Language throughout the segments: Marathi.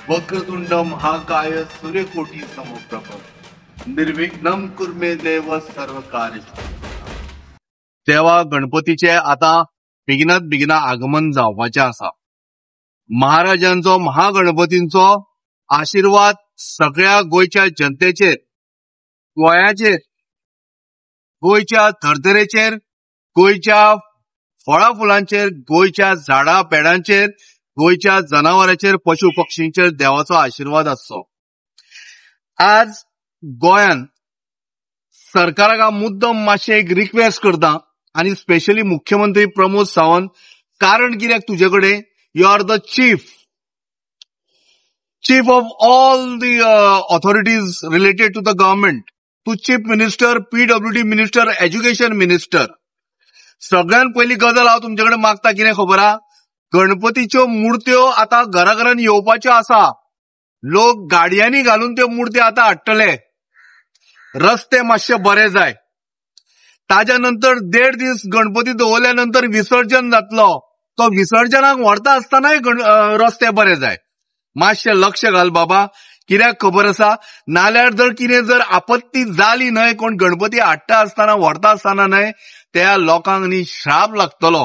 वक्रतुंड महाकाय सूर्यकोटी समप्रभ निर्विघ्नं कुर्मे देव सर्व कार्य। तेव्हा गणपतीचे आता बेगिना आगमन जावपाचे आसा। महाराजांचो महागणपतींचो आशीर्वाद सगळ्या गोयच्या जनतेचेर, गोंयाचेर, गोयच्या धर्तरेचेर, गोयच्या फळा फुलांचेर, गोयच्या झाडा पेडांचेर, गोयच्या जनावरांचेर, पशु पक्षींचेर देवाचो आशीर्वाद आसचो। आज गोंयान सरकाराक हांव मुद्दम मातशें एक रिक्वेस्ट करता आणि स्पेशली मुख्यमंत्री प्रमोद सावंत, कारण कित्याक तुजे कडेन you are the chief of all the authorities related to the government. तू chief minister, PWD minister, education minister. सगळ्यात पहिली गजाल हांव तुमचे कडेन मागता कितें खबर आहा, गणपतीच्यो मुर्त्यो आता घराघरांत येवपाच्यो आसा। लोक गाडयांनी घालून त्यो मुर्त्यो आता हाडटले। रस्ते मातशे बरे जाय। ताज्या नंतर 1.5 दीस गणपती दवरल्या नंतर विसर्जन जातलो। तो विसर्जनाक व्हरता आसतनाय रस्ते बरे जाय। मातशें लक्ष घाल बाबा, कित्याक खबर आसा, नाल्यार जर कितें जर आपत्ती जाली न्हय, कोण गणपती हाडटा आसतना व्हरता आसतना न्हय, त्या लोकांक न्ही श्राप लागतलो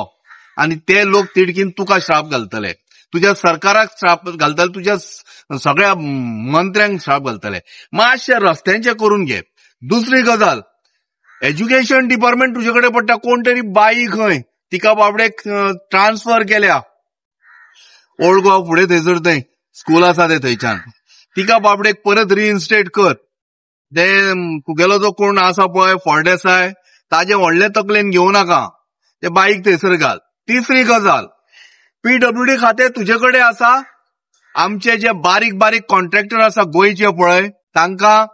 आणि ते लोक तिडकीन तुका श्राप घालतले, तुज्या सरकाराक श्राप घालतले, तुज्या सगळ्या मंत्र्यांक श्राप घालतले। मातशें रस्त्यांचे करून घे। दुसरी गजाल, एज्युकेशन डिपार्टमेंट तुजे कडेन पडटा, कोण तरी बाई खंय तिका बाबडेक ट्रान्सफर केल्या ओल्ड गोवा फुडें थंयसर थंय स्कूल आसा ते थंयच्यान, तिका बाबडेक परत रिइन्स्टेट कर। ते तुगेलो जो कोण आसा पळय फळदेसाय, ताजे व्हडले तकलेन घेवं नाका, ते बाईक थंयसर घाल। तिसरी गजाल, PWD खातें तुजे कडेन आसा, आमचे जे बारीक बारीक कॉन्ट्रॅक्टर आसा गोंयचे पळय, तांकां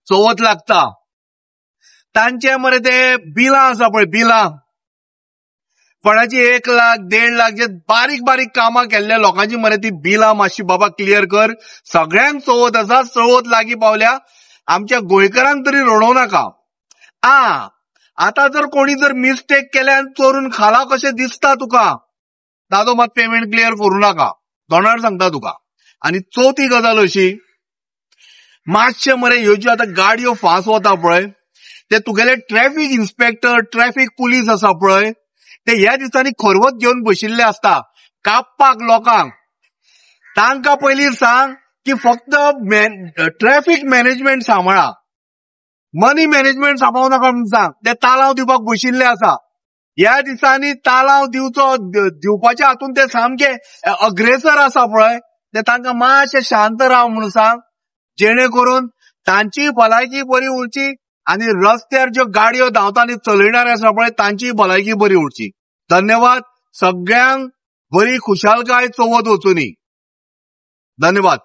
चवथ लागता, तांचे मरे ते बिलां आसा पळय, बिलां कोणाची 1 लाख 1.5 लाख जे बारीक बारीक कामां केल्ल्या लोकांची मरे ती बिलां मातशी बाबा क्लियर कर। सगळ्यांक चवथ आसा, चवथ लागीं पावल्या, आमच्या गोंयकारांक तरी रडोव नाका। आता जर कोणी जर मिस्टेक केल्यान चोरून खाला कशें दिसता तुका, ताजो मात पेमेंट क्लियर करूं नाका, दोनार सांगता तुका। आनी चवथी गजाल अशी, मातशें मरे ह्यो ज्यो आतां गाडयो फास्ट वता पळय, ते तुगेले ट्रॅफिक इन्स्पेक्टर, ट्रॅफिक पुलीस आसा पळय, ते ह्या दिसांनी खरवत घेवन बशिल्ले आसता कापपाक लोकांक। तांकां पयलीं सांग की फक्त ट्रॅफिक मॅनेजमेंट सांबाळा, मनी मॅनेजमेंट सांबाळूं नाका म्हणून सांग। ते तालाव दिवपाक बशिल्ले आसा, ह्या दिसांनी तालाव दिवपाच्या हातून ते सामके अग्रेसर आसा पळय, ते तांकां मातशें शांत राव म्हणून सांग, जेणे करून तांची भलायकी बरी उरची आणि रस्त्यार ज्यो गाडयो धांवता आनी चलयणारे आसा पळय, तांची भलायकी बरी उरची। धन्यवाद। सगळ्यांक बरी खुशालकाय चवथ वचूनी। धन्यवाद।